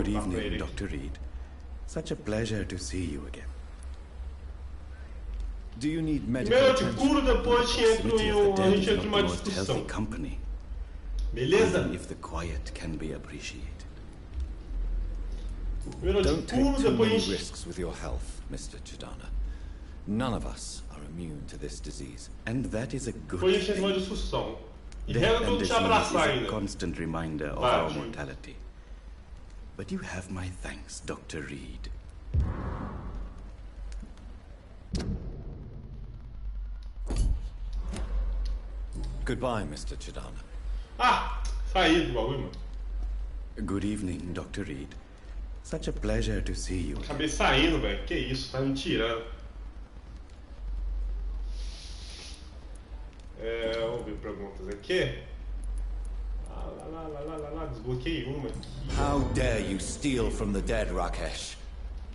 Good perguntar pra evening, ele. Dr. Reed. Such a pleasure to see you again. Do you need medical Primeiro eu te attention? curo, depois te entro Proximity em of the a dead gente is entra em not uma the most discussão. healthy company, Beleza? even if the quiet can be appreciated. Primeiro eu Don't te curo, take too depois a many gente... risks with your health, Mr. Chidana. None of us are immune to this disease, and that is a good Depois a gente entra em uma thing. discussão. E Death reza pra and eu te disease is abraçar a ainda. constant reminder of Tá, our tio. mortality. But you have my thanks, Dr. Reed. Goodbye, Mr. Chidana. Ah! Saí do bagulho, mano. Good evening, Dr. Reed. Such a pleasure to see you. Acabei saindo, velho. Que isso, tá me tirando. Vamos ver perguntas aqui. Desbloqueei uma aqui. How dare you steal from the dead, Rakesh?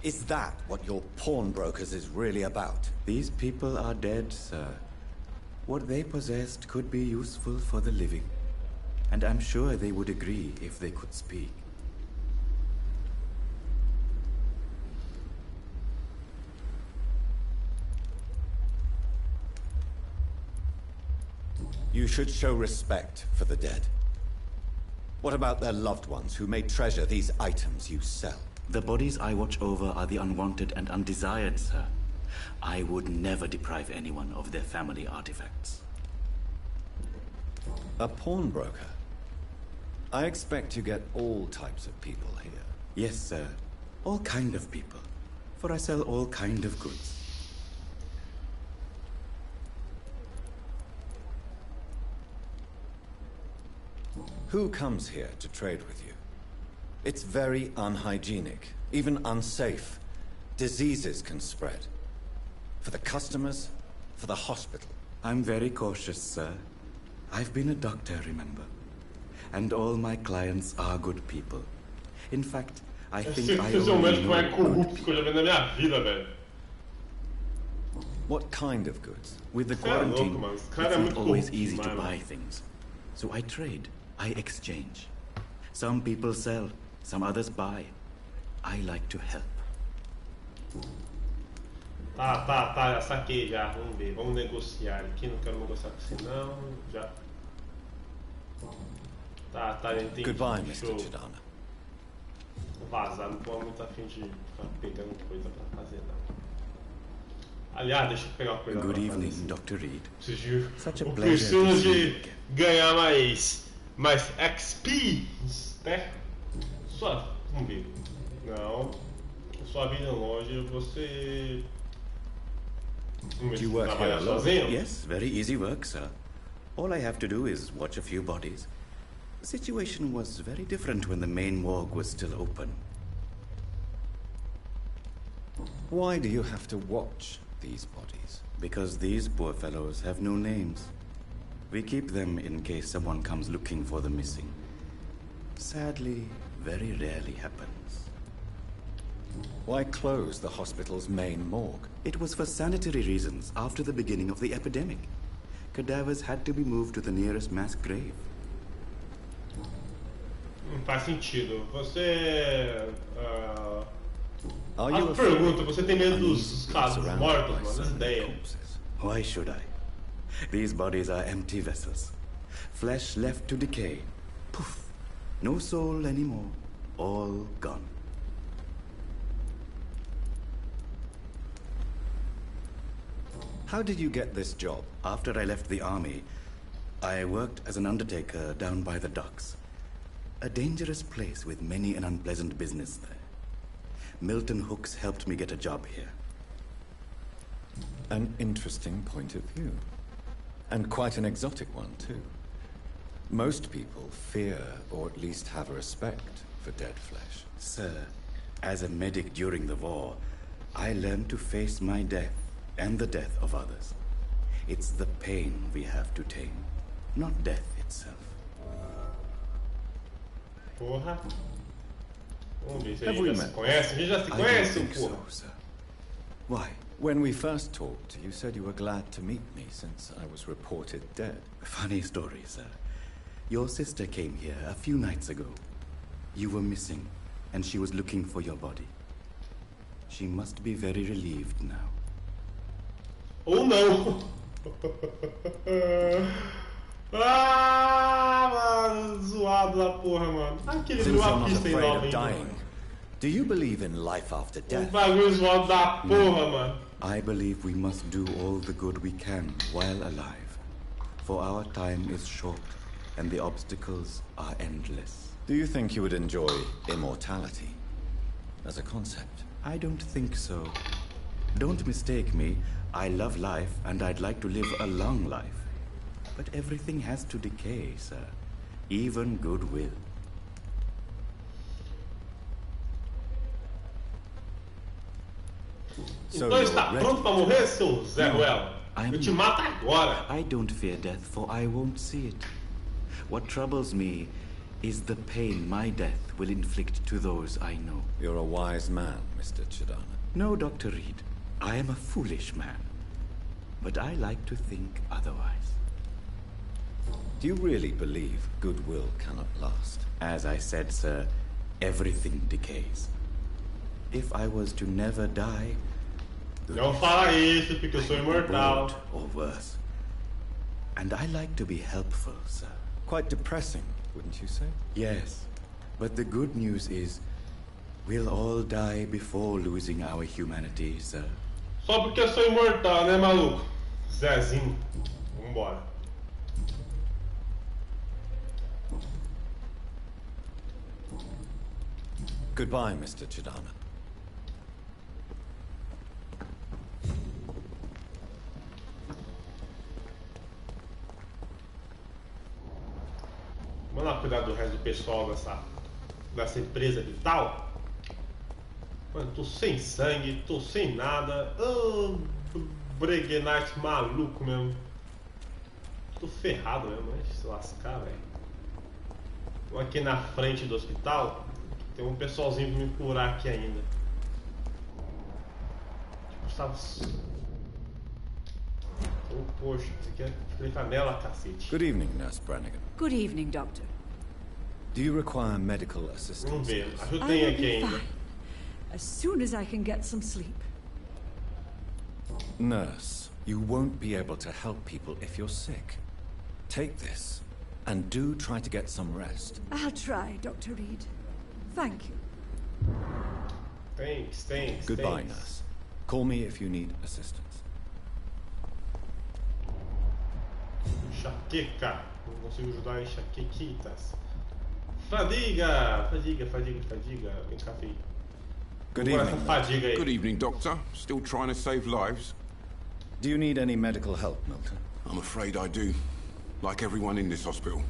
Is that what your pawnbrokers is really about? These people are dead, sir. What they possessed could be useful for the living. And I'm sure they would agree if they could speak. You should show respect for the dead. What about their loved ones who may treasure these items you sell? The bodies I watch over are the unwanted and undesired, sir. I would never deprive anyone of their family artifacts. A pawnbroker? I expect you get all types of people here. Yes, sir. All kind of people. For I sell all kind of goods. Who comes here to trade with you? It's very unhygienic, even unsafe. Diseases can spread. For the customers, for the hospital. I'm very cautious, sir. I've been a doctor, remember? And all my clients are good people. In fact, I think I Esse é o only médico mais know good corrupto que eu people. já vi na minha vida, velho. What kind of goods? With the Você é louco, quarantine, mano. Esse it's cara é not muito always corrupto easy to demais, buy mano. things. So I trade, I exchange. Some people sell, some others buy. I like to help. Tá, já saquei já. Vamos ver, vamos negociar aqui. Não quero negociar com você não. Já. Tá, já entendi. Goodbye, Deixa Mr. eu Chidana. vazar, não tô muito afim de ficar pegando coisa pra fazer não. Aliás, deixa eu pegar uma coisa Good pra evening, fazer. Dr. Reed. Preciso Such a pleasure preciso to see de you again. ganhar mais XP, né? Só, vamos ver. Não, sua vida longe, você... Do you work here trabalhar alone? sozinho? Yes, very easy work, sir. All I have to do is watch a few bodies. The situation was very different when the main morgue was still open. Why do you have to watch these bodies? Because these poor fellows have no names. We keep them in case someone comes looking for the missing. Sadly, very rarely happens. Why close the hospital's main morgue? It was for sanitary reasons after the beginning of the epidemic. Cadavers had to be moved to the nearest mass grave. Não faz sentido. Você... Are you As afraid? perguntas, você tem medo dos Uneasy, casos surrounded mortos, by mano? so Essa many ideia. corpses. Why should I? These bodies are empty vessels. Flesh left to decay. Poof. No soul anymore. All gone. How did you get this job? After I left the army, I worked as an undertaker down by the docks. A dangerous place with many an unpleasant business there. Milton Hooks helped me get a job here. An interesting point of view. And quite an exotic one, too. Most people fear, or at least have a respect, for dead flesh. Sir, as a medic during the war, I learned to face my death and the death of others. It's the pain we have to tame, not death itself. Porra. Vamos ver se a Have gente we já se met? conhece. A gente já se I don't conhece, think porra. so, sir. Why? When we first talked, you said you were glad to meet me since I was reported dead. Funny story, sir. Your sister came here a few nights ago. You were missing. and she was looking for your body. She must be very relieved now. Ou não. Mano, zoado da porra, mano. Aquele Since viu you're a not pista em afraid nova, of hein, dying, mano. do you believe in life after death? Bagulho zoado da porra, mano. I believe we must do all the good we can while alive. For our time is short, and the obstacles are endless. Do you think you would enjoy immortality as a concept? I don't think so. Don't mistake me. I love life, and I'd like to live a long life. But everything has to decay, sir. Even goodwill. Então está pronto pra morrer, seu Zé Ruela? Eu te mato agora. I don't fear death, for I won't see it. What troubles me is the pain my death will inflict to those I know. You're a wise man, Mr. Chidana. No, Dr. Reed. I am a foolish man. But I like to think otherwise. Do you really believe goodwill cannot last? As I said, sir, everything decays. If I was to never die... Não fala isso, porque eu sou imortal. Or worse. And I like to be helpful, sir. Quite depressing, wouldn't you say? Yes. But the good news is, we'll all die before losing our humanity, sir. Só porque eu sou imortal, né, maluco? Zezinho. Vambora. Goodbye, Mr. Chidana. Vamos lá cuidar do resto do pessoal dessa empresa vital. Mano, tô sem sangue, tô sem nada. Breguenite maluco mesmo. Tô ferrado mesmo, né? Se lascar, velho. Vou aqui na frente do hospital. Tem um pessoalzinho pra me curar aqui ainda. Tipo, sabe? Oh, poxa, isso aqui é canela, cacete. Good evening, Nurse Brannigan. Good evening, Doctor. Do you require medical Vamos assistance? ver, I ajudem will aqui be ainda. fine as soon as I can get some sleep. Nurse, you won't be able to help people if you're sick. Take this, and do try to get some rest. I'll try, Dr. Reed. Thank you. Thanks. Goodbye, nurse. Call me if you need assistance. Enxaqueca. Não consigo ajudar enxaquequitas. Fadiga. Vem cá, filho. Good Agora evening. essa fadiga aí. Good evening, Doctor. Still trying to save lives? Do you need any medical help, Milton? I'm afraid I do. Like everyone in this hospital.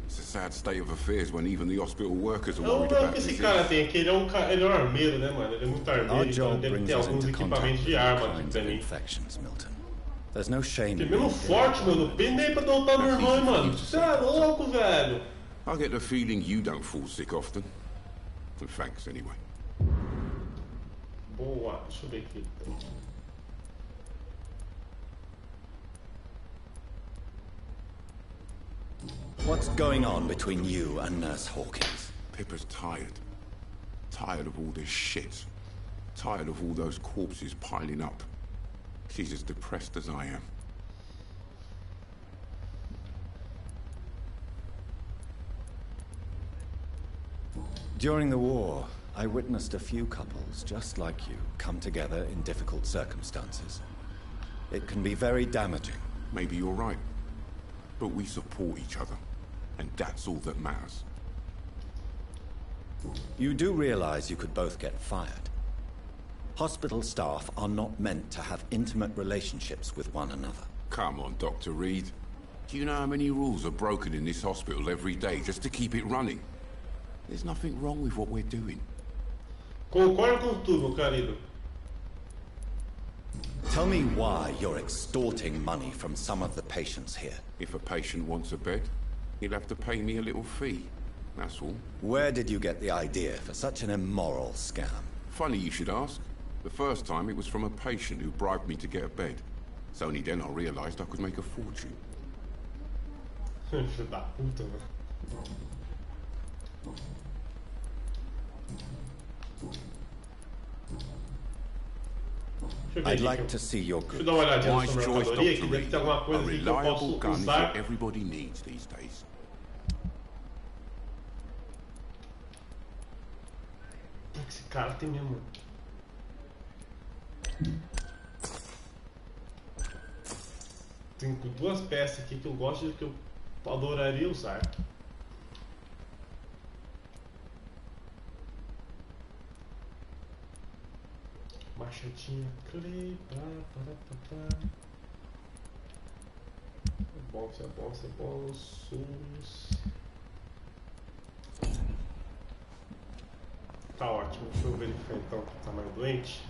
It's a sad state of affairs when even the hospital workers are Não, worried não, about que esse disease. cara tem aqui, ele é um armeiro, né, mano? Ele é muito Our armeiro, então job ele deve brings ter us alguns into contact equipamentos with de all arma aqui kinds pra of mim. infections, Milton. There's no shame Porque in mesmo being forte, ill. mano, penei pra adotar meu irmão, hein, mano. Você é louco, velho. I get the feeling you don't fall sick often. And thanks anyway. Boa, deixa eu ver aqui. What's going on between you and Nurse Hawkins? Pippa's tired. Tired of all this shit. Tired of all those corpses piling up. She's as depressed as I am. During the war, I witnessed a few couples just like you come together in difficult circumstances. It can be very damaging. Maybe you're right. But we support each other. And that's all that matters. You do realize you could both get fired. Hospital staff are not meant to have intimate relationships with one another. Come on, Dr. Reed. Do you know how many rules are broken in this hospital every day just to keep it running? There's nothing wrong with what we're doing. Concordo com tudo, meu querido. Tell me why you're extorting money from some of the patients here. If a patient wants a bed, he'll have to pay me a little fee. That's all. Where did you get the idea for such an immoral scam? Funny you should ask. The first time it was from a patient who bribed me to get a bed. It's only then I realized I could make a fortune. Filho da puta, mano. Deixa eu ver I'd aqui. like to see your Deixa eu goods. dar uma olhadinha na Wise sua choice, mercadoria, que Dr. deve Reed. ter alguma A coisa aqui que eu posso reliable gun is usar. what everybody needs these days. Esse cara tem mesmo. Tem duas peças aqui que eu gosto e que eu adoraria usar. Machadinha, clay, pá. É bom, isso é bom, isso é bom. Sumos. Tá ótimo, deixa eu verificar então que tá mais doente.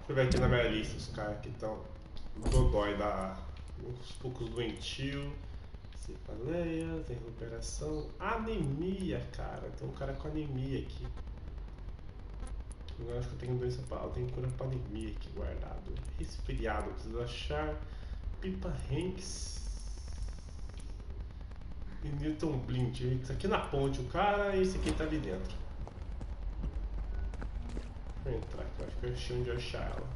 Deixa eu ver aqui na minha lista os caras que estão dodói da. Uns poucos doentios. Cefaleia, tem recuperação. Anemia, cara. Tem um cara com anemia aqui. Eu acho que eu tenho doença pra. Eu tenho cura pra anemia aqui guardado. Resfriado, preciso achar. Pipa Hanks. E Newton Blind. Isso aqui na ponte o cara e esse aqui tá ali dentro. Deixa eu entrar aqui, eu acho que eu achei onde achar ela.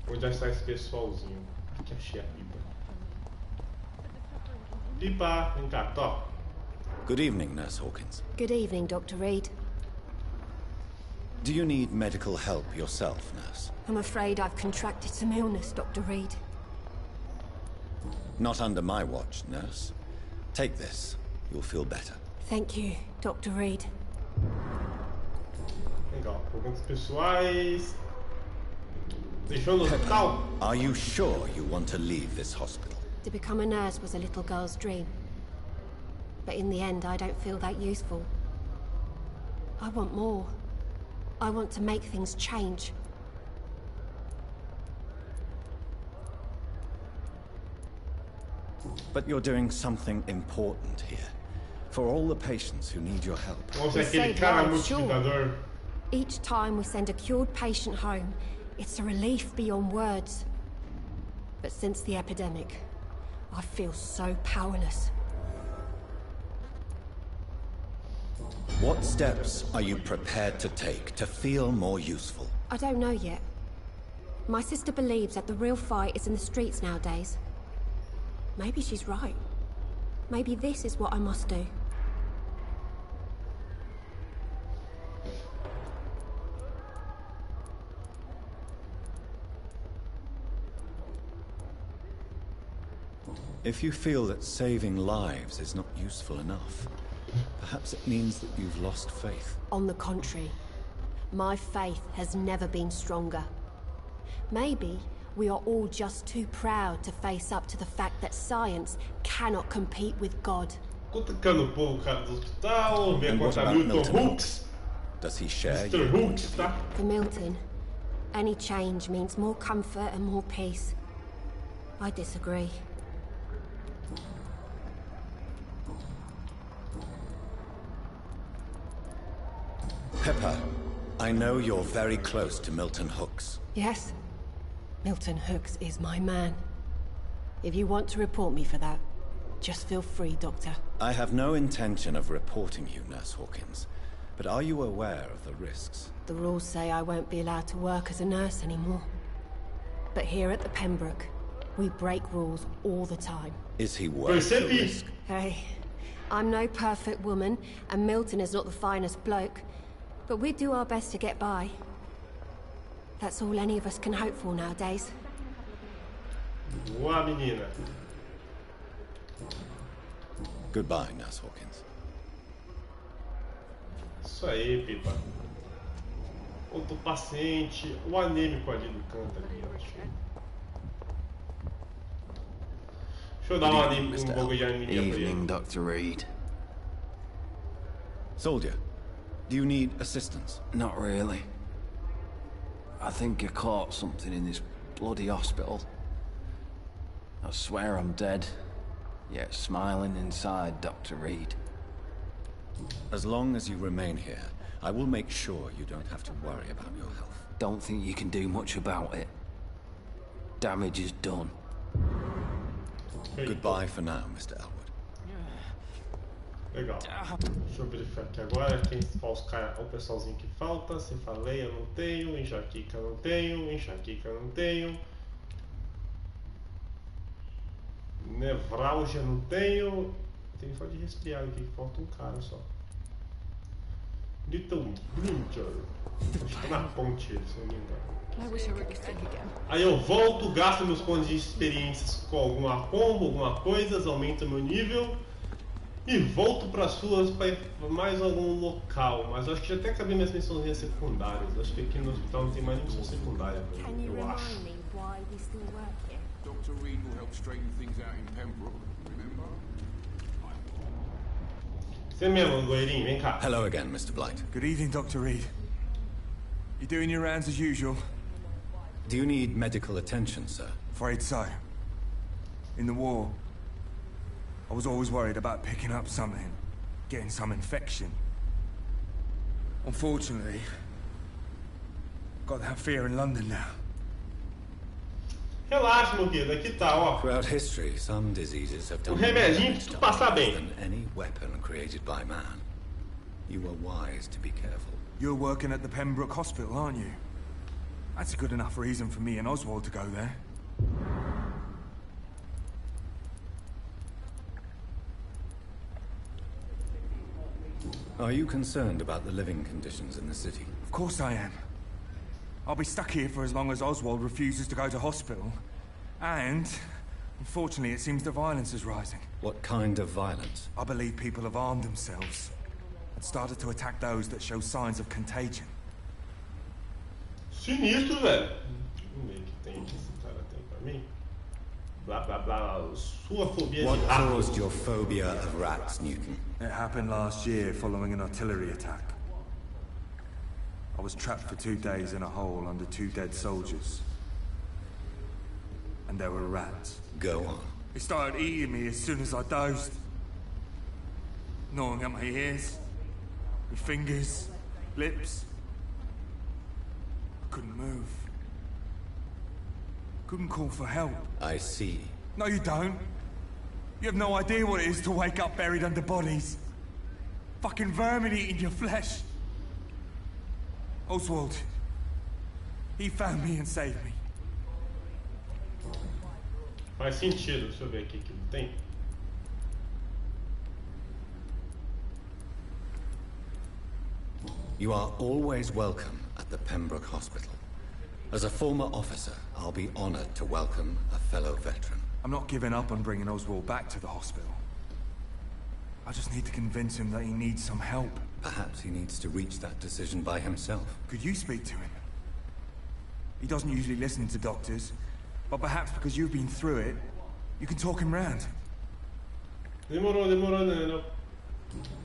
Onde está esse pessoalzinho? Aqui achei a pipa. Pipa, vem cá, top. Good evening, Nurse Hawkins. Good evening, Dr. Reed. Do you need medical help yourself, nurse? I'm afraid I've contracted some illness, Dr. Reed. Not under my watch, nurse. Take this. You'll feel better. Thank you, Dr. Reed. Legal, perguntas pessoais. Deixou no hospital? Are you sure you want to leave this hospital? To become a nurse was a little girl's dream. But in the end, I don't feel that useful. I want more. I want to make things change. But you're doing something important here. For all the patients who need your help. Nossa, We aquele saved cara lives, sure. multiplicador. Each time we send a cured patient home, it's a relief beyond words. But since the epidemic, I feel so powerless. What steps are you prepared to take to feel more useful? I don't know yet. My sister believes that the real fight is in the streets nowadays. Maybe she's right. Maybe this is what I must do. If you feel that saving lives is not useful enough, perhaps it means that you've lost faith. On the contrary, my faith has never been stronger. Maybe we are all just too proud to face up to the fact that science cannot compete with God. Cutucando o povo, cara do hospital, ver And what contra about Milton Milton Hooks. Does he share Mr. your point Hooks, of view? tá? For Milton, any change means more comfort and more peace. I disagree. Pepper, I know you're very close to Milton Hooks. Yes, Milton Hooks is my man. If you want to report me for that, just feel free, Doctor. I have no intention of reporting you, Nurse Hawkins. But are you aware of the risks? The rules say I won't be allowed to work as a nurse anymore. But here at the Pembroke, we break rules all the time. Is he worth the Percebi. risk? Hey, I'm no perfect woman, and Milton is not the finest bloke. But we do our best to get by. That's all any of us can hope for nowadays. Boa, menina. Goodbye, Nurse Hawkins. Isso aí, Pipa. Outro paciente. O anêmico ali do canto ali, eu acho. Deixa eu dar um anime, um pouco de anemia pra Evening, ele. Dr. Reed. Soldier, do you need assistance? Not really. I think I caught something in this bloody hospital. I swear I'm dead, yet smiling inside, Dr. Reed. As long as you remain here, I will make sure you don't have to worry about your health. Don't think you can do much about it. Damage is done. Goodbye for now, Mr. Elwood. Legal. Deixa eu verificar aqui agora quem o pessoalzinho que falta. Cefaleia eu não tenho, enxaqueca eu não tenho, enxaqueca eu não tenho. Nevralgia não tenho. Tem só de resfriado aqui, falta um cara só. Little Blinker. Acho que tá na ponte ele, se não me engano. Aí eu volto, gasto meus pontos de experiências com alguma combo, alguma coisa, aumento meu nível e volto para suas para mais algum local. Mas eu acho que já até acabei minhas missões secundárias. Acho que aqui no hospital não tem mais nenhuma missão secundária, eu acho. Dr. Reed will help straighten things out in Pembroke, remember? Você mesmo, Goirinho, vem cá. Hello again, Mr. Blight. Good evening, Dr. Reed. You doing your rounds as usual? Do you need medical attention, sir? Afraid so. In the war, I was always worried about picking up something, getting some infection. Unfortunately, got that fear in London now. Relaxa, meu querido, aqui tá, ó. Throughout history, some diseases have done remedinho more pra tu passar bem. than any weapon created by man. You are wise to be careful. You're working at the Pembroke Hospital, aren't you? That's a good enough reason for me and Oswald to go there. Are you concerned about the living conditions in the city? Of course I am. I'll be stuck here for as long as Oswald refuses to go to hospital. And, unfortunately, it seems the violence is rising. What kind of violence? I believe people have armed themselves and started to attack those that show signs of contagion. Sinistro, velho. Vamos ver o que tem que esse cara tem pra mim. Blá, blá, blá. Sua fobia What de ratos. caused your phobia of rats, Newton? It happened last year following an artillery attack. I was trapped for 2 days in a hole under 2 dead soldiers. And there were rats. Go on. They started eating me as soon as I dozed. Gnawing at my ears, with fingers, lips. I couldn't move. Couldn't call for help. I see. No, you don't. You have no idea what it is to wake up buried under bodies. Fucking vermin eating your flesh. Oswald. He found me and saved me. Faz sentido, deixa eu ver aqui o que ele tem. You are always welcome at the Pembroke Hospital. As a former officer, I'll be honored to welcome a fellow veteran. I'm not giving up on bringing Oswald back to the hospital. I just need to convince him that he needs some help. Perhaps he needs to reach that decision by himself. Could you speak to him? He doesn't usually listen to doctors, but perhaps because you've been through it, you can talk him round. Demorou, não.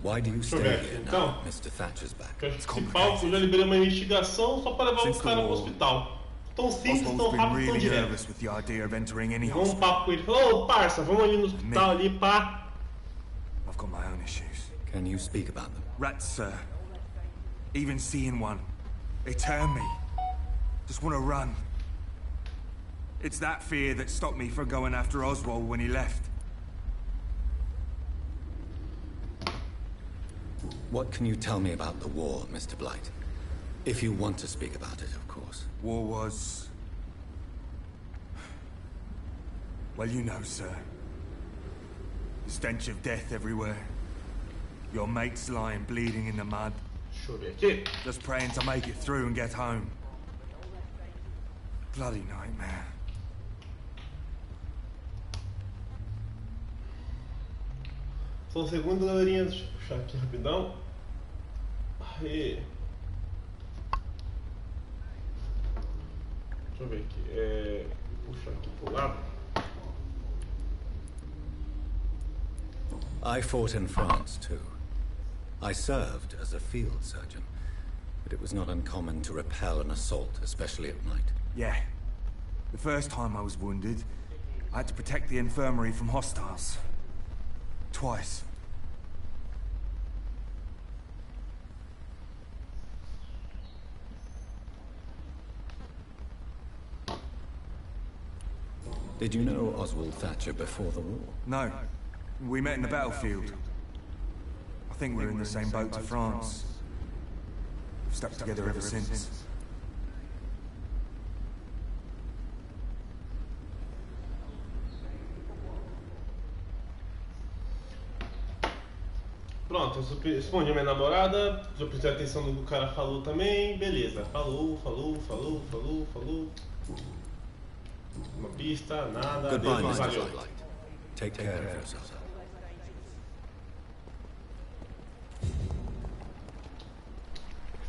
Why do you stay ver, here então. now? Mr. Thatcher's back. Porque acho que esse palco já liberou uma investigação só para levar os caras pro hospital. Tão simples, tão Oswald's been rápido, tão really direto. nervous with the idea of entering any Vamos um hospital. papo com ele. Falou, ô parça, vamos ali no hospital ali, pá. I've got my own issues. Can you speak about them? Rats, sir. Even seeing one, they turn me. Just want to run. It's that fear that stopped me from going after Oswald when he left. What can you tell me about the war, Mr. Blight? If you want to speak about it, of course. War was... Well, you know, sir. The stench of death everywhere. Your mates lying bleeding in the mud. Deixa eu ver aqui. Just praying to make it through and get home. Bloody nightmare. Só um segundo, galerinha. Deixa eu puxar aqui rapidão. Aí. Deixa eu ver aqui. Puxar aqui pro lado. I fought in France, too. I served as a field surgeon, but it was not uncommon to repel an assault, especially at night. Yeah. The first time I was wounded, I had to protect the infirmary from hostiles. Twice. Did you know Oswald Thatcher before the war? No. We met in the battlefield. think we're in the same boat to France. We've stuck together ever since. Pronto, eu respondi a minha namorada, já prestei atenção no que o cara falou também, beleza. Falou. Uma pista, nada, Goodbye, beleza, Mr. valeu. Light. Take care of yourself.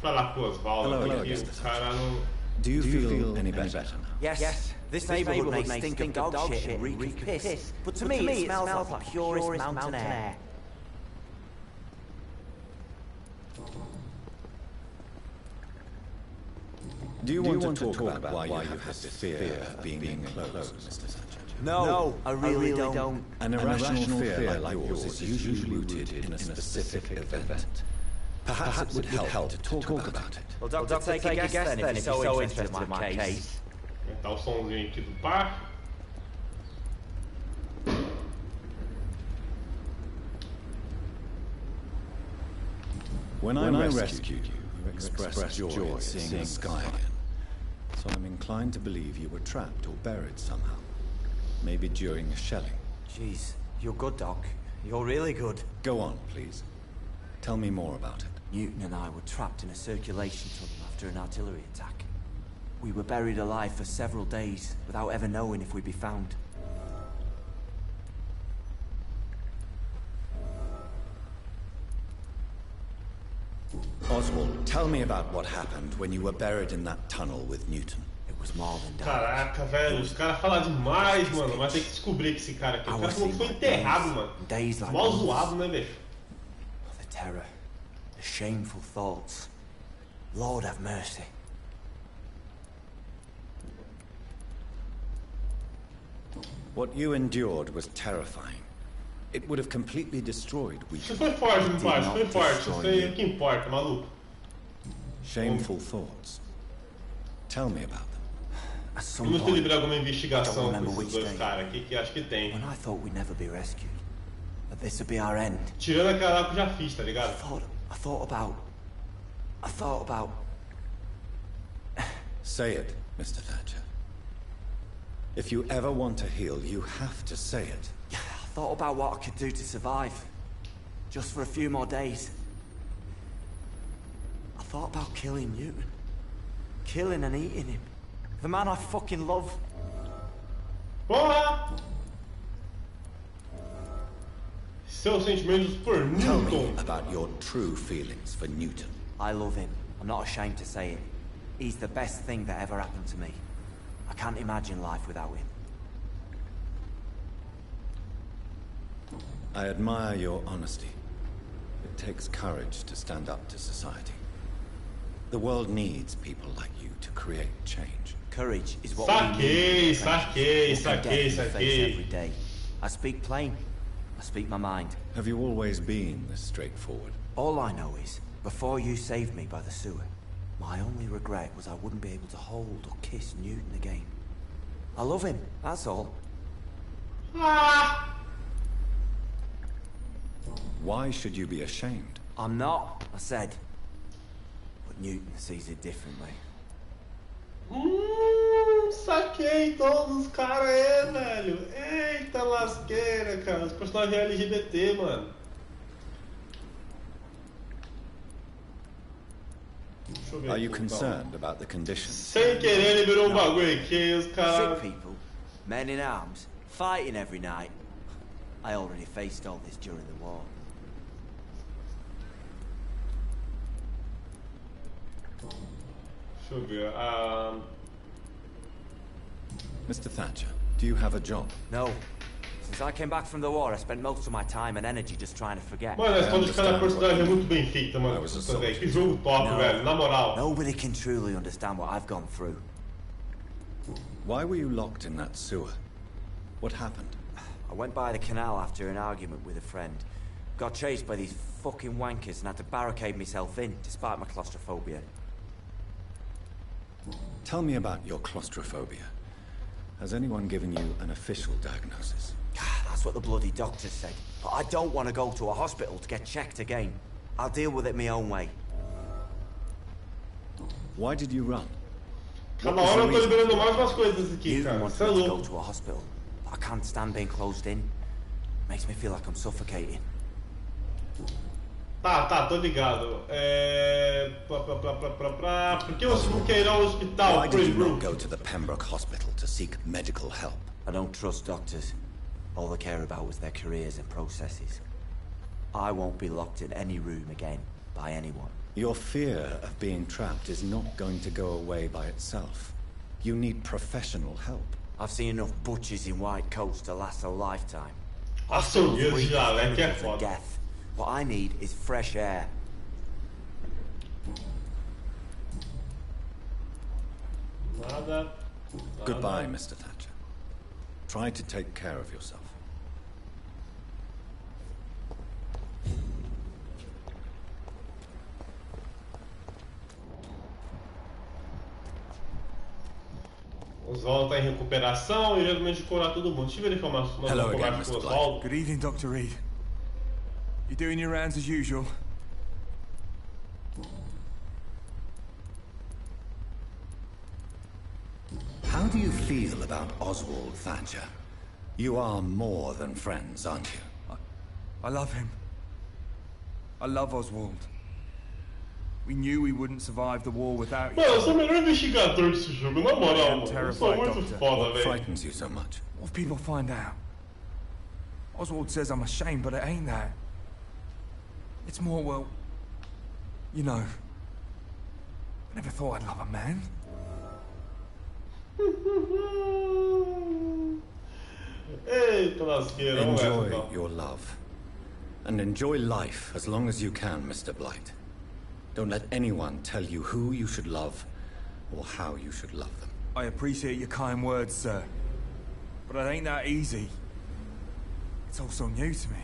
Falar com o Osvaldo Hello, aqui, Mr. o cara não... Do you feel any better now? Yes, this neighborhood may stink of dog shit and reek of piss, but to me it smells like the purest mountain air. Do you want to talk about why you have this fear of being enclosed, Mr. Sanchez? No, I really don't. An irrational fear like yours is usually rooted in a specific event. Perhaps it would help to talk about it. Well, Doctor, take a guess then if you're so interested in my case. Aumentar o somzinho aqui do par. When I rescued you, you expressed joy at seeing the sky again. So I'm inclined to believe you were trapped or buried somehow. Maybe during a shelling. Jeez, you're good, Doc. You're really good. Go on, please. Tell me more about it. Newton and I were trapped in a circulation tunnel after an artillery attack. We were buried alive for several days without ever knowing if we'd be found. Oswald, tell me about what happened when you were buried in that tunnel with Newton. It was more than that. Caraca, velho, os caras falam demais, mano. Vai ter que descobrir que esse cara aqui. O cara falou que foi enterrado, mano. Mal zoado, né, bicho? The terror, the shameful thoughts. Lord have mercy. What you endured was terrifying. It would have completely destroyed Você Wheaton. foi forte, não foi? Você foi forte. Isso aí é o que importa, maluco. Shameful thoughts. Tell me about them. At some Vamos point, livrar alguma investigação I don't com remember esses which dois day. caras aqui, que acho que tem. when I thought we'd never be rescued, that this would be our end, Tirando aquela lá que eu já fiz, tá ligado? I thought about. Say it, Mr. Thatcher. If you ever want to heal, you have to say it. I thought about what I could do to survive, just for a few more days. I thought about killing Newton, killing and eating him, the man I fucking love. Porra! Seus sentimentos por Tell me Newton. about your true feelings for Newton. I love him. I'm not ashamed to say it. He's the best thing that ever happened to me. I can't imagine life without him. I admire your honesty. It takes courage to stand up to society. The world needs people like you to create change. Courage is what we need. in the trenches. Looking death in the face every day. I speak plain. I speak my mind. Have you always been this straightforward? All I know is, before you saved me by the sewer, my only regret was I wouldn't be able to hold or kiss Newton again. I love him, that's all. Ah! Why should you be ashamed? I'm not, I said. But Newton sees it differently. Saquei todos os caras aí, velho. Eita lasqueira, cara. Os personagens LGBT, mano. Deixa eu ver Are you aqui, concerned about the conditions? Sem querer ele virou um bagulho aqui, os Sick caras. people, men in arms, fighting every night. I already faced all this during the war. Deixa eu ver. Mr. Thatcher, do you have a job? No. Since I came back from the war, I spent most of my time and energy just trying to forget. Mano, a história de cada personagem é muito bem feita, mano. Puta, velho, que jogo top, velho. Na moral. Nobody can truly understand what I've gone through. Why were you locked in that sewer? What happened? I went by the canal after an argument with a friend. Got chased by these fucking wankers and had to barricade myself in, despite my claustrophobia. Tell me about your claustrophobia. Has anyone given you an official diagnosis? That's what the bloody doctor said. But I don't want to go to a hospital to get checked again. I'll deal with it my own way. Why did you run? Cada hora eu tô liberando mais umas coisas aqui, You cara. want Você é me to go louco. to a hospital, but I can't stand being closed in. Makes me feel like I'm suffocating. Tá, tô ligado. Por que você não quer ir ao hospital, Why did you not Bruce? go to the Pembroke Hospital to seek medical help? I don't trust doctors. All they care about was their careers and processes. I won't be locked in any room again by anyone. Your fear of being trapped is not going to go away by itself. You need professional help. I've seen enough butchers in white coats to last a lifetime. Açougueiro já, né? Que é For foda. death. What I need is fresh air. Nada. Goodbye, Mr. Thatcher. Try to take care of yourself. Oswald tá em recuperação e geralmente curar todo mundo. Deixa eu verificar uma Hello again, conversa com o Mr. Oswald. Good evening, Dr. Reed. You doing your rounds as usual? How do you feel about Oswald Thatcher? You are more than friends, aren't you? I love him. I love Oswald. We knew we wouldn't survive the war without Mano, eu you. sou o melhor investigador desse jogo, na moral, I'm mano. Eu sou terrified, muito Doctor. foda, What velho. frightens you so much? What if people find out? Oswald says I'm ashamed, but it ain't that. It's more, well, you know, I never thought I'd love a man. Eita lasqueira, vamos nessa Enjoy então. your love. And enjoy life as long as you can, Mr. Blight. Don't let anyone tell you who you should love or how you should love them. I appreciate your kind words, sir. But it ain't that easy. It's all so new to me.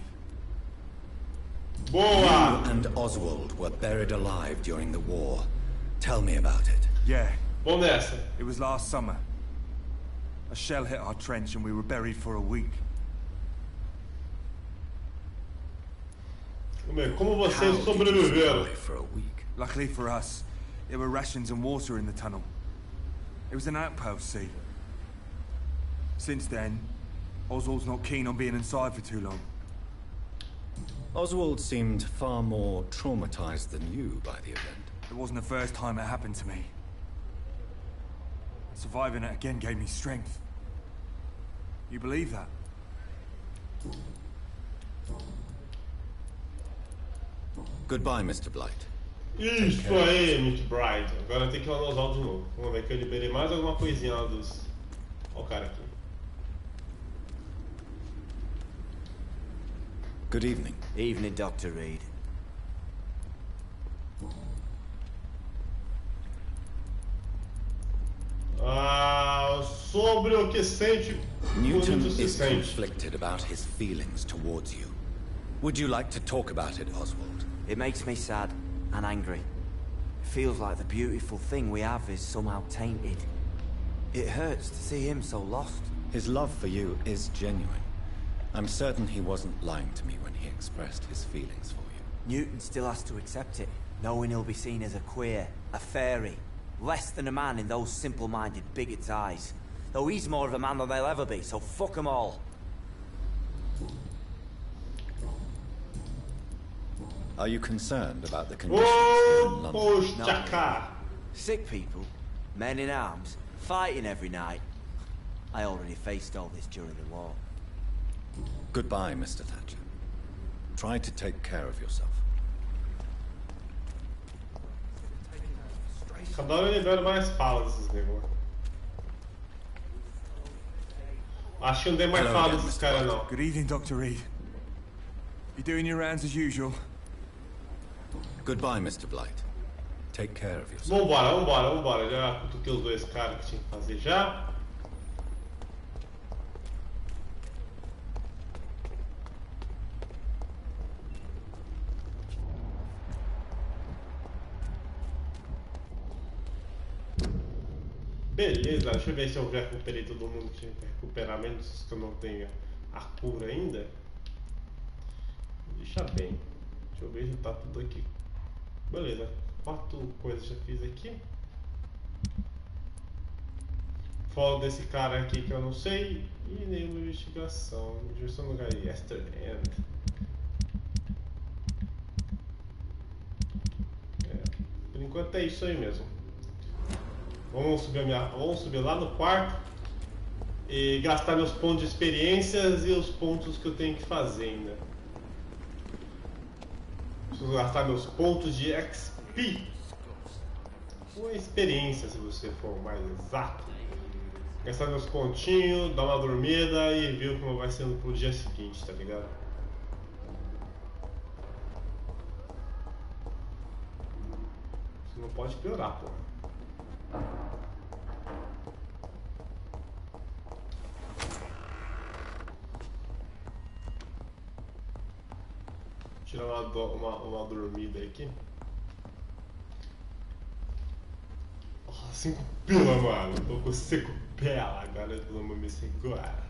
Boa! You and Oswald were buried alive during the war. Tell me about it. Yeah, Vamos nessa. it was last summer. A shell hit our trench and we were buried for a week. Como How vocês did you sobreviveram? survive for a week? Luckily for us, there were rations and water in the tunnel. It was an outpost, see. Since then, Oswald's not keen on being inside for too long. Oswald seemed far more traumatized than you by the event. It wasn't the first time it happened to me. Surviving it again gave me strength. You believe that? Goodbye, Mr. Blight. Isso aí, Miss Bride. Agora tem que ir lá no Oswald de novo. Vamos ver que eu liberei mais alguma coisinha lá dos... Ó o cara aqui. Good evening. Evening, Dr. Reed. Sobre o que sente Newton quando se is sente. conflicted about his feelings towards you. Would you like to talk about it, Oswald? It makes me sad and angry. It feels like the beautiful thing we have is somehow tainted. It hurts to see him so lost. His love for you is genuine. I'm certain he wasn't lying to me when he expressed his feelings for you. Newton still has to accept it, knowing he'll be seen as a queer, a fairy, less than a man in those simple-minded bigots' eyes. Though he's more of a man than they'll ever be, so fuck them all. Are you concerned about the conditions here in London? Poxa, cara. Sick people, men in arms, fighting every night. I already faced all this during the war. Goodbye, Mr. Thatcher. Try to take care of yourself. Cada hora eu libero mais falas desses negócios. Acho que não dei mais Hello falas again, desses Mr. caras, White. não. Good evening, Dr. Reed. You doing your rounds as usual? Goodbye, Mr. Blight. Take care of yourself. Vambora. Já cutuquei os dois caras que tinha que fazer já. Beleza, deixa eu ver se eu já recuperei todo mundo que tinha que recuperar, menos que eu não tenha a cura ainda. Deixa bem. Deixa eu ver se tá tudo aqui. Beleza. 4 coisas já fiz aqui. Falo desse cara aqui que eu não sei. E nenhuma investigação. Investigação no lugar Yesterend. Por enquanto é isso aí mesmo. Vamos subir lá no quarto e gastar meus pontos de experiências e os pontos que eu tenho que fazer ainda. Preciso gastar meus pontos de XP ou experiência, se você for mais exato. Gastar meus pontinhos, dar uma dormida e ver como vai sendo pro dia seguinte, tá ligado? Você não pode piorar, pô. Tirar uma dormida aqui. 5 pila, mano. Tô com 5 pela. Agora eu vou me segurar.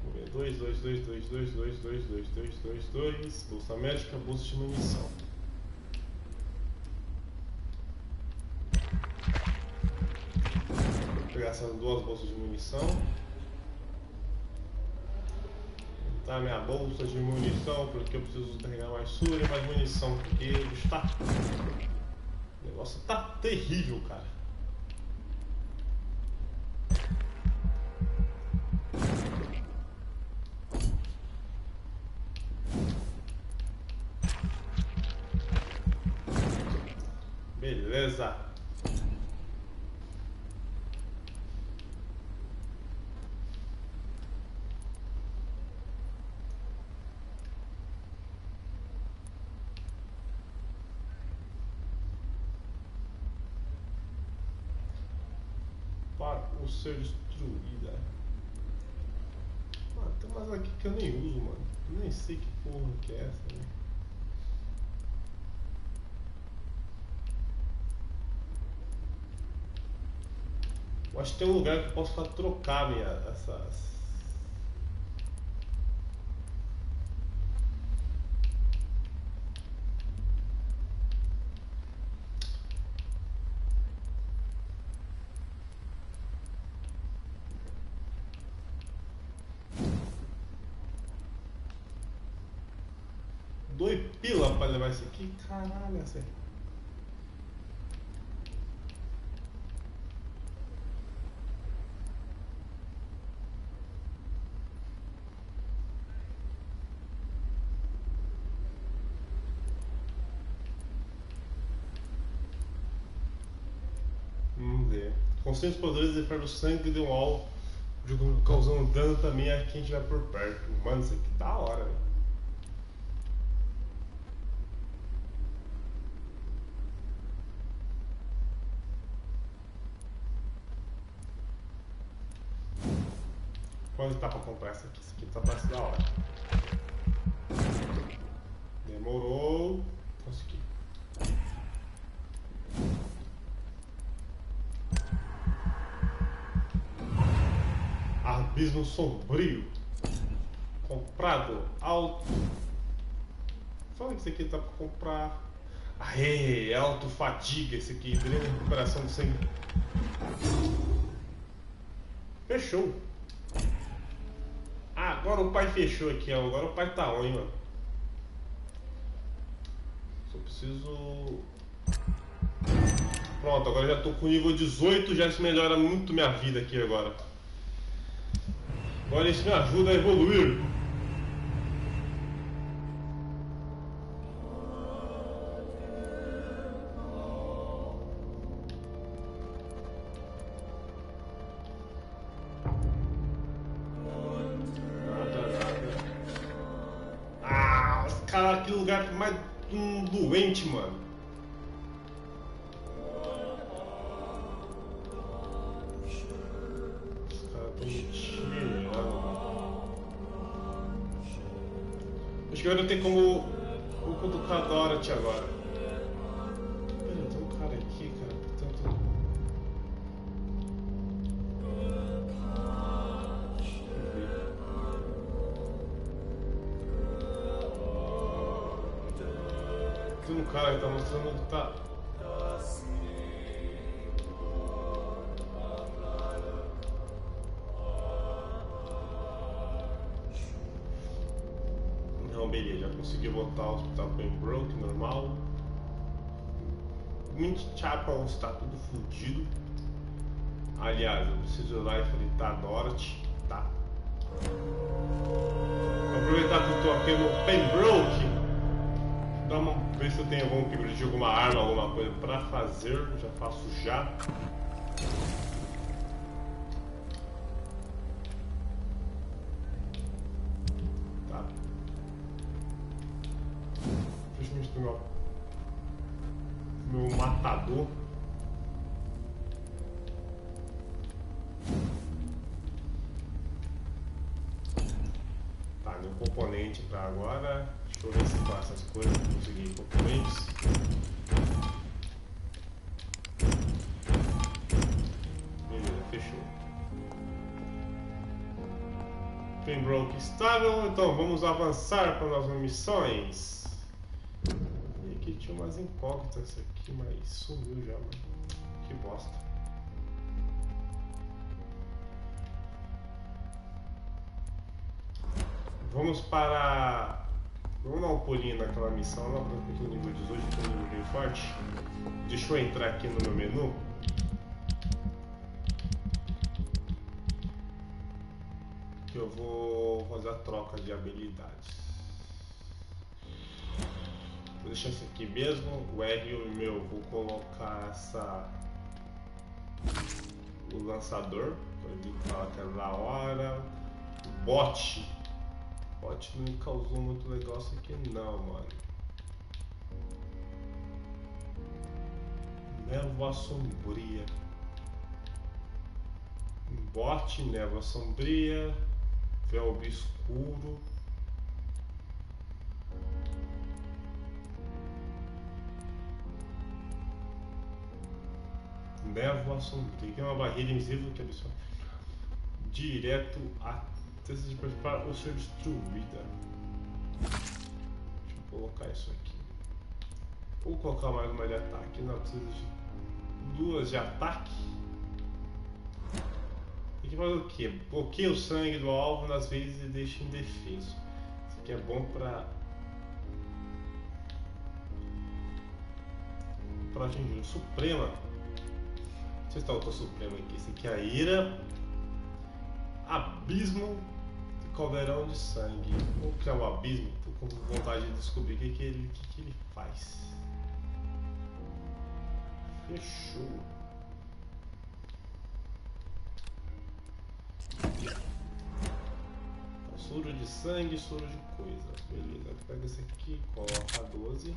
Vamos ver. 2. Bolsa médica, bolsa de munição. Vou pegar essas 2 bolsas de munição. Tá, minha bolsa de munição, porque eu preciso carregar mais sura e mais munição, porque o bicho tá... O negócio tá terrível, cara. Beleza. Para o ser destruída. Ah, tem mais aqui que eu nem uso, mano. Eu nem sei que porra que é essa, né? Eu acho que tem um lugar que eu posso trocar essas... Dois pila pra levar isso aqui? Caralho, essa aí. Vamos ver. Constante os poderes de ferro do sangue de um alvo, causando dano também a quem estiver por perto. Mano, isso aqui da hora, velho. Quanto tá pra comprar essa aqui? Essa aqui tá parece da hora. Demorou. Consegui. Abismo sombrio. Comprado. Alto. Fala que esse aqui tá pra comprar. Aê, alto fadiga. Esse aqui. Drena de recuperação de sangue. Fechou. Ah, agora o pai fechou aqui, ó. Agora o pai tá on, mano. Só preciso... Pronto, agora já tô com nível 18, já isso melhora muito minha vida aqui agora. Agora isso me ajuda a evoluir. Cara, que lugar mais doente, mano. Os caras estão me tirando. Acho que agora tem como cutucar a Dorothy agora. Tem um cara que tá mostrando que tá... Não, beleza, já consegui voltar ao hospital Pembroke, normal. Chapel está tudo fudido. Aliás, eu preciso ir lá enfrentar a Dorothy, tá? Vou aproveitar que eu tô aqui no Pembroke. Ver se eu tenho algum upgrade de alguma arma, alguma coisa pra fazer. Já faço já. Tá. Principalmente do meu matador. Tá, meu componente pra agora. Deixa eu ver se com essas coisas eu consegui componentes. Beleza, fechou. Pembroke estável, então vamos avançar para nossas missões. E aqui tinha umas incógnitas aqui, mas sumiu já, mano. Que bosta. Vamos para... Vamos dar um pulinho naquela missão lá, porque eu tô no nível 18, eu tô no nível bem forte. Deixa eu entrar aqui no meu menu. Que eu vou fazer a troca de habilidades. Vou deixar isso aqui mesmo. O R e o meu, vou colocar o lançador, que eu falar que era da hora. O bot. O bot não me causou muito legal isso aqui não, mano. Névoa sombria. Bot, névoa sombria. Véu obscuro. Névoa sombria. Aqui é uma barreira invisível que absorve direto a testa de para ou ser destruída. Deixa eu colocar isso aqui. Vou colocar mais uma de ataque. Não precisa de duas de ataque. Tem que fazer o que? Bloqueia o sangue do alvo nas vezes e deixa indefeso. Isso aqui é bom para atingir o Suprema. Deixa eu estar o Supremo aqui. Esse aqui é a ira. Abismo de caldeirão de sangue. Vou criar um abismo. Tô com vontade de descobrir o que ele faz. Fechou. Soro de sangue, soro de coisa. Beleza, pega esse aqui, coloca 12.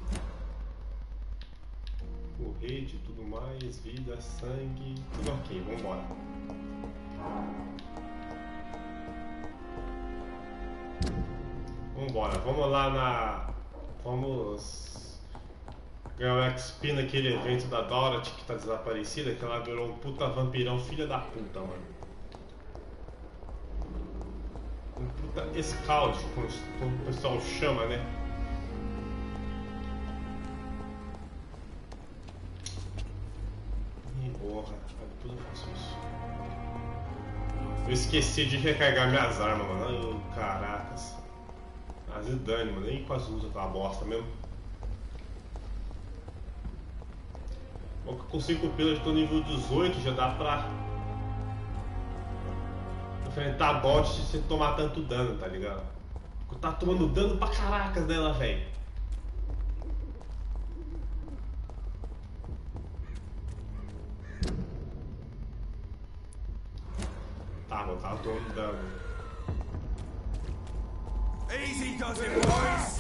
Corrente e tudo mais, vida, sangue, tudo ok, vambora. Vambora, vamos lá vamos ganhar o XP naquele evento da Dorothy que tá desaparecida, que ela virou um puta vampirão, filha da puta, mano. Um puta escalde, como o pessoal chama, né? Porra, tudo eu faço isso. Eu esqueci de recarregar minhas armas, mano. Ai, caracas. Às vezes dane, mano. Nem quase uso aquela bosta mesmo. Bom, que com 5 pilas eu tô no nível 18, já dá pra enfrentar bots sem tomar tanto dano, tá ligado? Eu tava tomando dano pra caracas dela, velho. Tá, eu tava tomando dano. Easy does it, boys.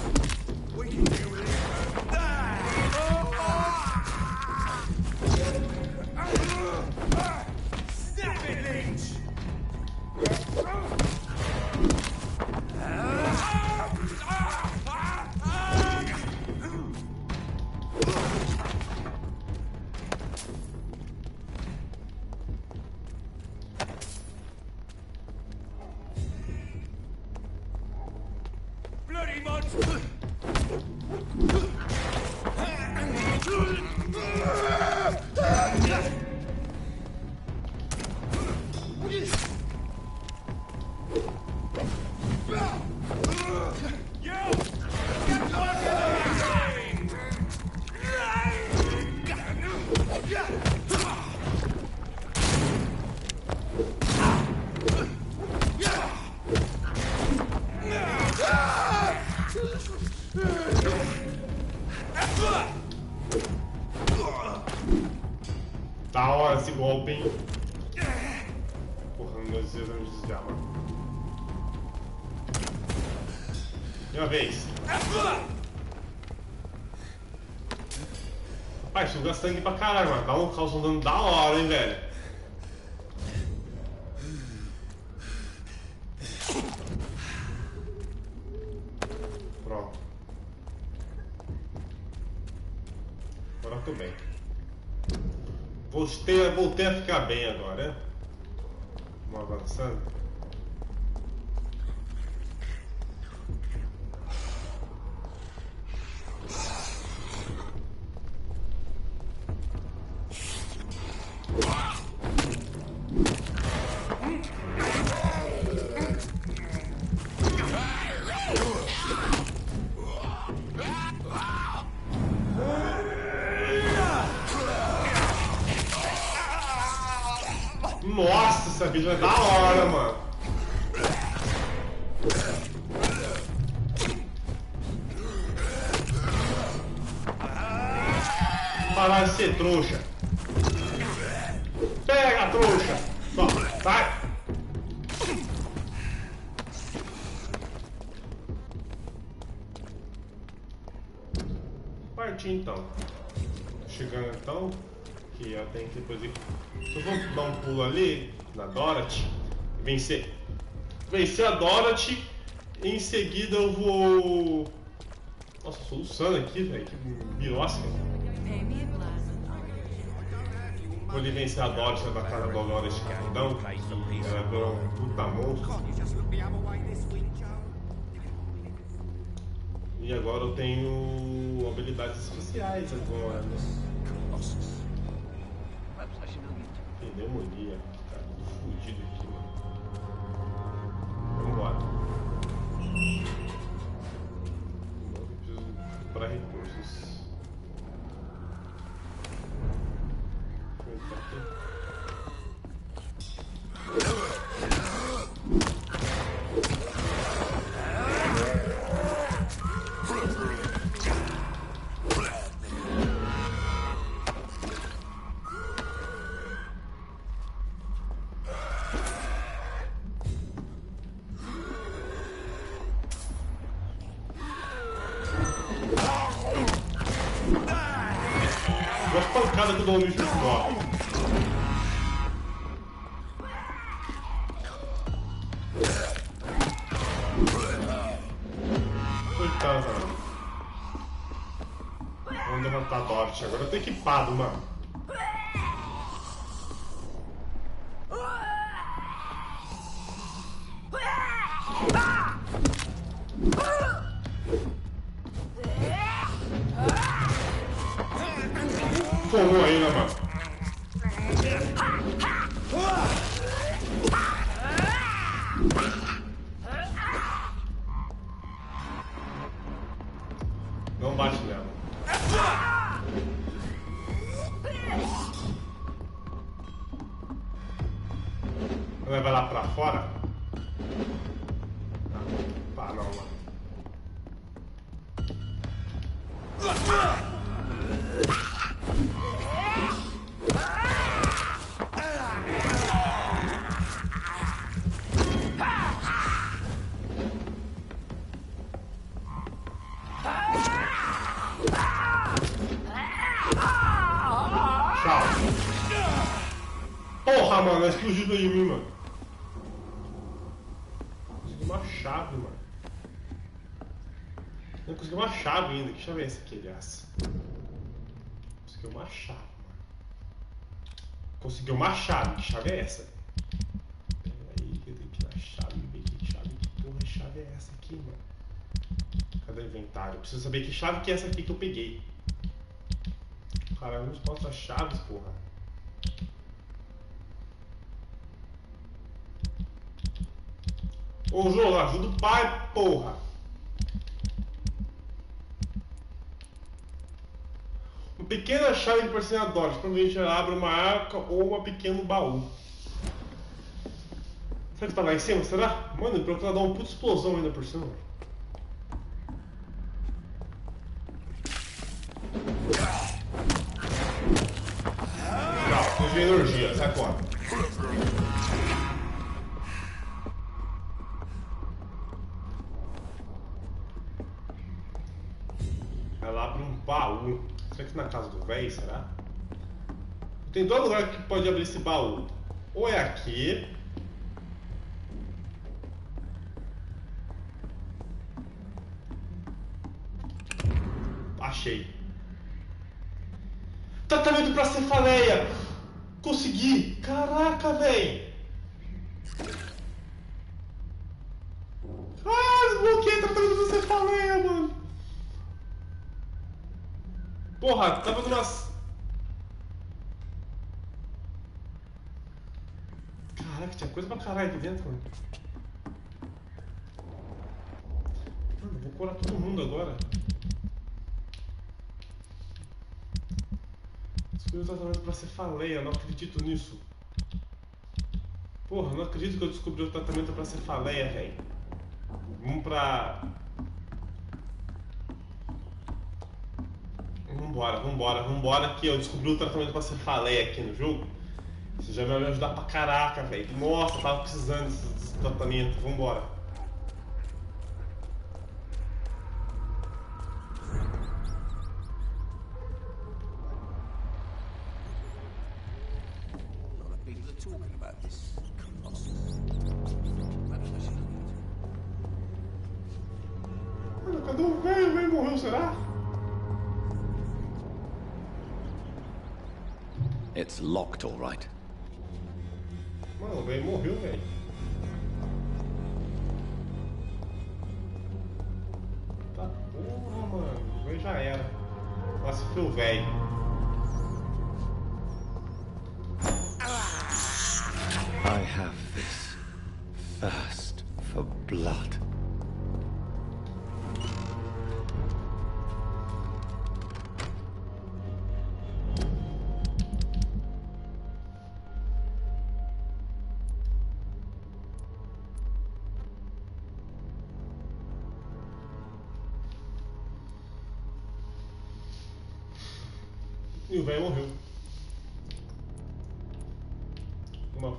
We can deal with it. Snap it, Lynch. Bloody monster! open. Porra, meus dedos vão desviar, mano. Minha vez. Rapaz, suga sangue pra caralho, mano. Dá um causa um dano da hora, hein, velho. Pronto. Agora eu tô bem. Voltei a ficar bem agora, né? Vamos avançando. Nossa, essa bicha é da hora, mano. Parar de ser trouxa. Pega, trouxa. Só, sai. Partir então. Chegando então. Que eu tenho que depois ir. Se eu vou dar um pulo ali na Dorothy e vencer a Dorothy, em seguida eu vou. Nossa, soluçando aqui, velho, que birosca. Vou ali vencer a Dorothy na batalha da Dolores de Capitão. Ela virou um puta monstro. E agora eu tenho habilidades especiais agora. Tem demonia, cara, tudo fudido aqui, mano. Vamos embora. Eu preciso comprar recursos. Deixa eu entrar aqui. Que eu dou um bicho fora. Coitado, mano. Vamos levantar a Dorothy. Agora eu tô equipado, mano. Formou aí, né, mano? Não bate nela. Vai levar lá pra fora? Tá, não, mano. Porra, mano, explodiu aí em mim, mano. Consegui uma chave, mano. Não consegui uma chave ainda. Que chave é essa aqui, aliás? Consegui uma chave, mano. Consegui uma chave. Que chave é essa? Pera aí, que eu tenho que ir na chave. Ver que chave. Que porra de chave é essa aqui, mano? Cadê o inventário? Eu preciso saber que chave que é essa aqui que eu peguei. Caralho, não posso as chaves, porra. Ô, João, ajuda o pai, porra! Uma pequena chave de porcelanato, provavelmente ela abre uma arca ou um pequeno baú. Será que tá lá em cima? Será? Mano, pior que ela dá uma puta explosão ainda por cima. Legal, de energia, sai fora. Ela abre um baú. Será que na casa do véi, será? Tem dois lugares que pode abrir esse baú. Ou é aqui. Achei. Tratamento pra cefaleia. Consegui. Caraca, véi. Desbloqueei tratamento pra cefaleia, mano. Porra, tava numas... Caraca, tinha coisa pra caralho aqui dentro, mano. Mano, vou curar todo mundo agora. Descobri o tratamento pra cefaleia, não acredito nisso. Porra, não acredito que eu descobri o tratamento pra cefaleia, velho. Vamos pra... Vambora que eu descobri o tratamento pra cefaleia aqui no jogo. Isso já vai me ajudar pra caraca, velho. Nossa, eu tava precisando desse tratamento. Vambora. Mano, cadê o velho? O velho morreu, será? It's locked, all right. Mano, o velho morreu, velho. Tá porra, mano. O velho já era. Nossa, foi o velho. I have this thirst for blood. E o velho morreu.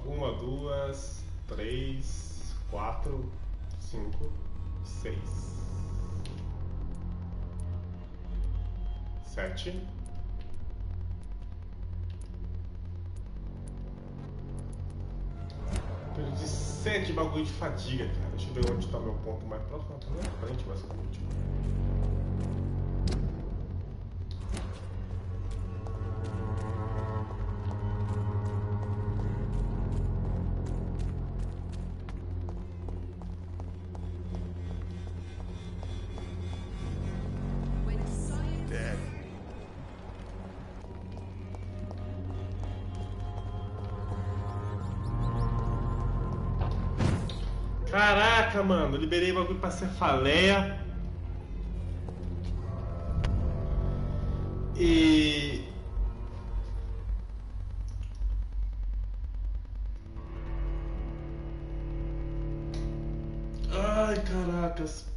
Uma, duas, três, quatro, cinco, seis, 7. Perdi 7 bagulho de fadiga, cara. Deixa eu ver onde tá meu ponto mais próximo. Tá na frente, basicamente. Caraca, mano, eu liberei bagulho pra cefaleia. E... Ai, caracas.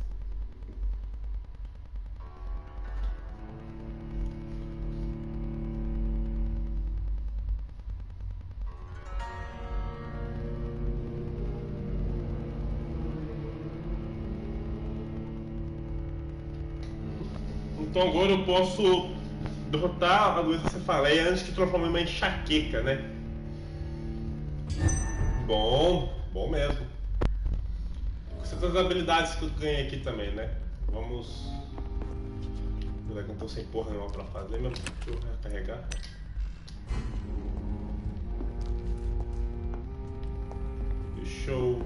Então agora eu posso derrotar a doença cefaleia antes que transforme em uma enxaqueca, né? Bom mesmo. Com certas habilidades que eu ganhei aqui também, né? Vamos... Apesar que não tô sem porra nenhuma pra fazer, meu. Deixa eu recarregar. Deixa eu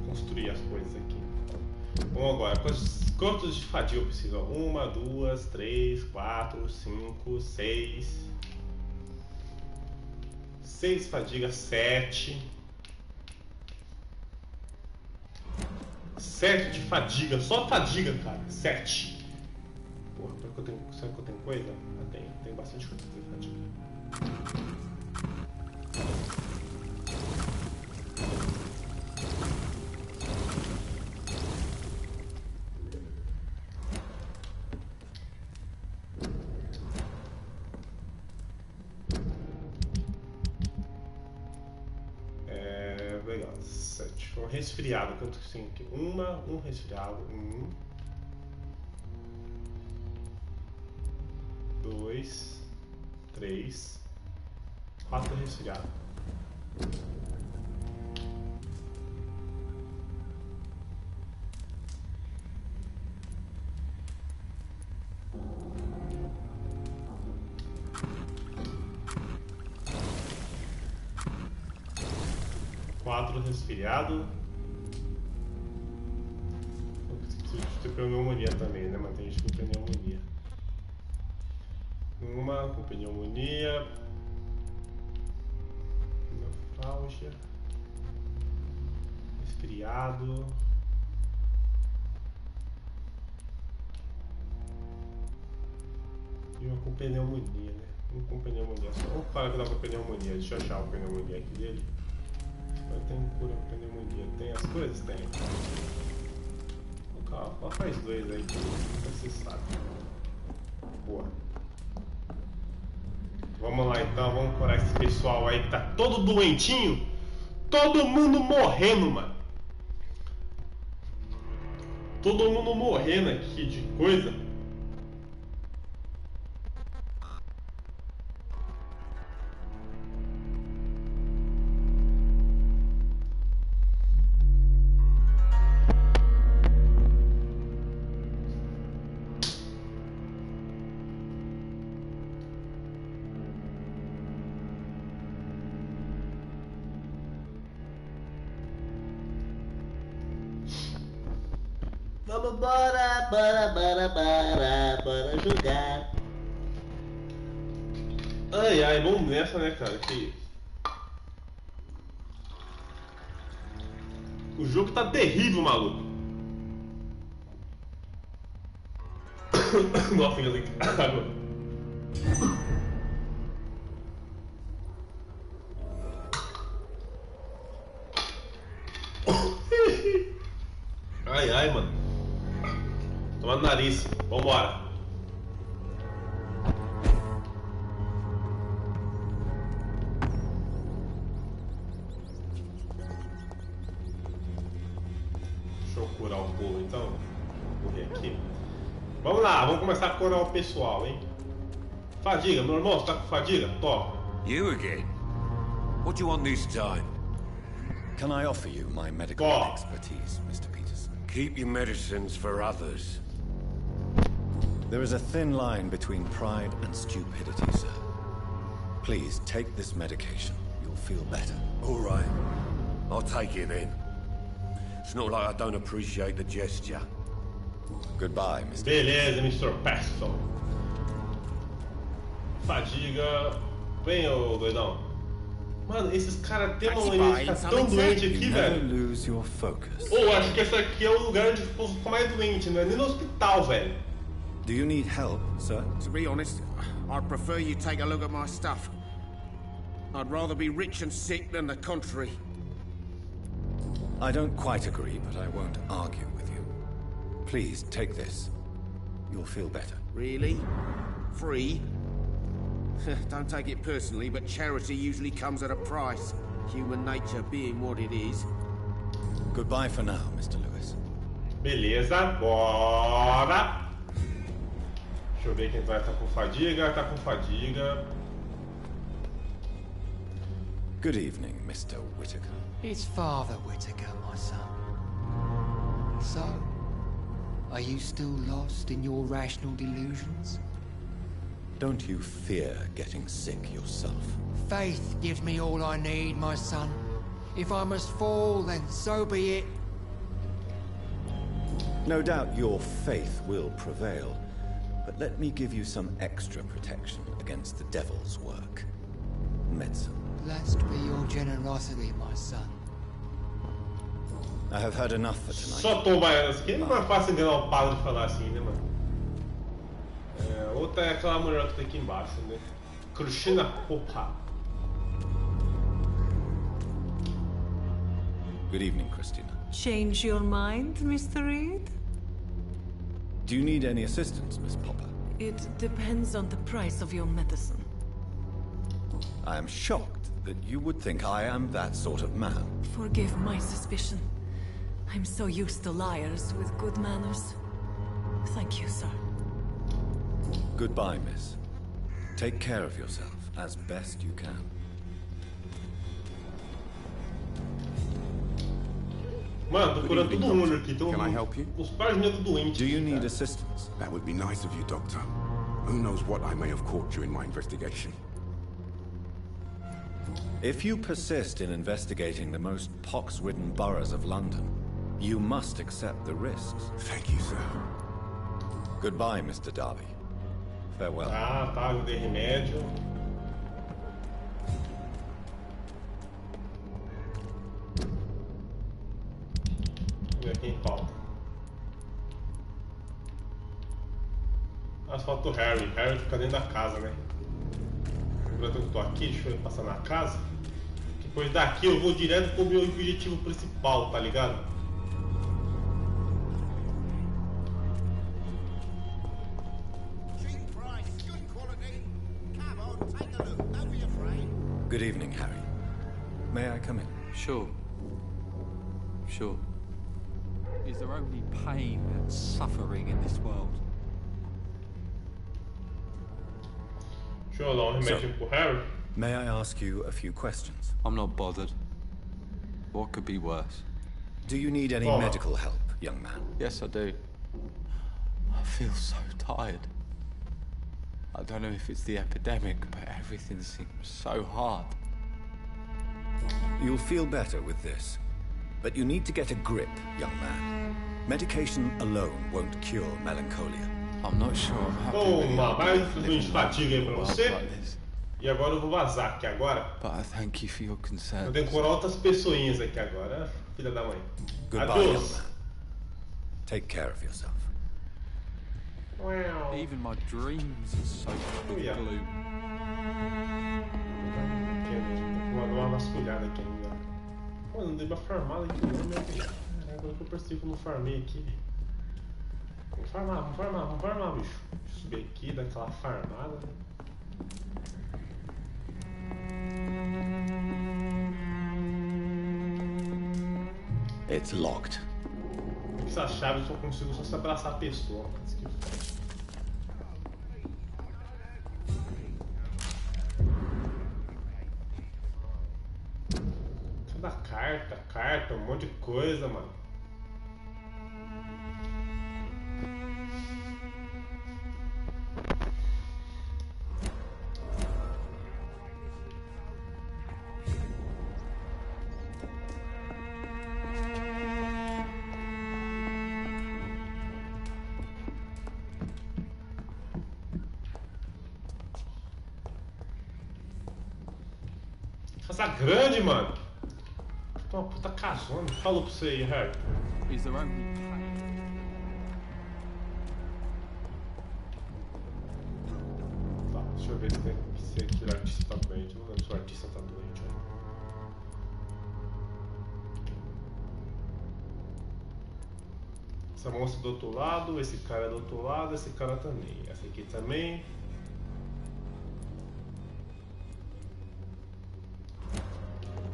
construir as coisas aqui. Vamos agora, quantos de fadiga eu preciso? 1, 2, 3, 4, 5, 6. 6 fadiga, 7. 7 de fadiga, só fadiga, cara. 7. Porra, será que eu tenho coisa? Ah, tenho bastante coisa de fadiga. resfriado. Quanto que tem aqui? Um resfriado. 2, 3, 4 resfriado. Resfriado. Tem pneumonia também, né? Mas tem gente com pneumonia. Uma com pneumonia. Nefralgia. Resfriado. E uma com pneumonia, né? Um com pneumonia. Só vamos falar que dá com pneumonia. Deixa eu achar a pneumonia aqui dele. Tem cura pra pneumonia. Tem as coisas? Tem. Calma, faz 2 aí que você sabe. Boa. Vamos lá então, vamos curar esse pessoal aí que tá todo doentinho. Todo mundo morrendo, mano. Todo mundo morrendo aqui de coisa. Vamos bora jogar. Ai, vamos nessa, né, cara? Que isso? O jogo tá terrível, maluco. Nossa, eu tenho água. Ai, mano. Toma no nariz. Vambora. Deixa eu curar o povo então. Vou correr aqui. Vamos lá, vamos começar a curar o pessoal, hein? Fadiga, meu irmão, você tá com fadiga? Toma. You again? What do you want this time? Can I offer you my medical expertise, Mr. Peterson? Keep your medicines for others. There is a thin line between pride and stupidity, sir. Please, take this medication. You'll feel better. All right. I'll take it then. It's not like I don't appreciate the gesture. Goodbye, Mr. Beleza, Mr. Peston. Fadiga. Vem, ô doidão. Mano, esses caras têm uma mania de ficar tão doente aqui, velho. Lose your focus. Acho que esse aqui é o lugar onde o povo fica mais doente, não é nem no hospital, velho. Do you need help, sir? To be honest, I'd prefer you take a look at my stuff. I'd rather be rich and sick than the contrary. I don't quite agree, but I won't argue with you. Please, take this. You'll feel better. Really? Free? Don't take it personally, but charity usually comes at a price. Human nature being what it is. Goodbye for now, Mr. Lewis. Beleza, bora! Deixa eu ver quem vai estar com fadiga. Tá com fadiga. Good evening, Mr. Whittaker. It's Father Whittaker, my son. So, are you still lost in your rational delusions? Don't you fear getting sick yourself? Faith gives me all I need, my son. If I must fall, then so be it. No doubt your faith will prevail, but let me give you some extra protection against the devil's work. Medicine. Blessed be your generosity, my son. I have had enough for tonight. Só tom baianas aqui. Não é fácil enganar o padre de falar assim, né, mano? Outra é aquela mulher que tá aqui embaixo, né? Cristina Popa. Good evening, Christina. Change your mind, Mr. Reed? Do you need any assistance, Miss Popper? It depends on the price of your medicine. I am shocked that you would think I am that sort of man. Forgive my suspicion. I'm so used to liars with good manners. Thank you, sir. Goodbye, miss. Take care of yourself as best you can. Mano, tô curando todo mundo aqui. Can I help you? Os pais meio doentes. Do you need assistance? That would be nice of you, Doctor. Who knows what I may have caught during my investigation. If you persist in investigating the most pox-ridden boroughs of London, you must accept the risks. Thank you, sir. Goodbye, Mr. Darby. Farewell. Ah, tá, eu dei remédio. Vamos ver quem falta. Ah, falta o Harry. Harry fica dentro da casa, né? Lembrando que eu tô aqui, deixa eu passar na casa. Depois daqui eu vou direto pro meu objetivo principal, tá ligado? Good evening, Harry. May I come in? Sure. Sure. Is there only pain and suffering in this world? Deixa eu dar remédio pro Harry. May I ask you a few questions? I'm not bothered. What could be worse? Do you need any medical help, young man? Yes, I do. I feel so tired. I don't know if it's the epidemic, but everything seems so hard. You'll feel better with this. But you need to get a grip, young man. Medication alone won't cure melancholia. I'm not sure I'm happy with mais de fadiga aí pra você. Like this. E agora eu vou vazar aqui agora. But I thank you for your concern. Eu tenho que curar outras pessoinhas aqui agora, filha da mãe. Goodbye, young man. Take care of yourself. Even my dreams are soaked with gloom. Vou dar uma vasculhada aqui ainda. Pô, não dei pra farmar aqui não, meu filho. Agora que eu percebi que eu não farmei aqui. Vamos farmar, bicho. Deixa eu subir aqui, dar aquela farmada. It's locked. Essa chave eu só consigo se abraçar a pessoa. Mas que foda. Carta, um monte de coisa, mano. Casa grande, mano. Uma puta casona. Falou pra você aí, Harry. Is there only pain? Tá, deixa eu ver se aquele artista tá doente. Eu não lembro se o artista tá doente. Essa moça do outro lado, esse cara do outro lado, esse cara também. Essa aqui também.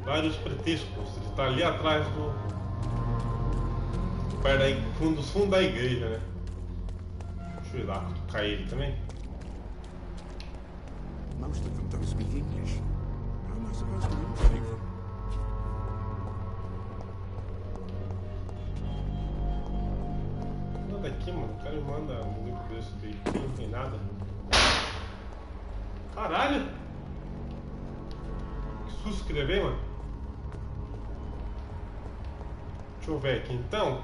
Vários pretextos. Ele tá ali atrás do. Perto do fundo da igreja, né? Deixa eu ir lá cutucar ele também. Most of them don't speak English. How am I supposed to imitate them? Nada aqui, mano. O cara me manda um link desse aqui, não tem nada. Caralho! Que susto que levei, mano. Deixa eu ver aqui então.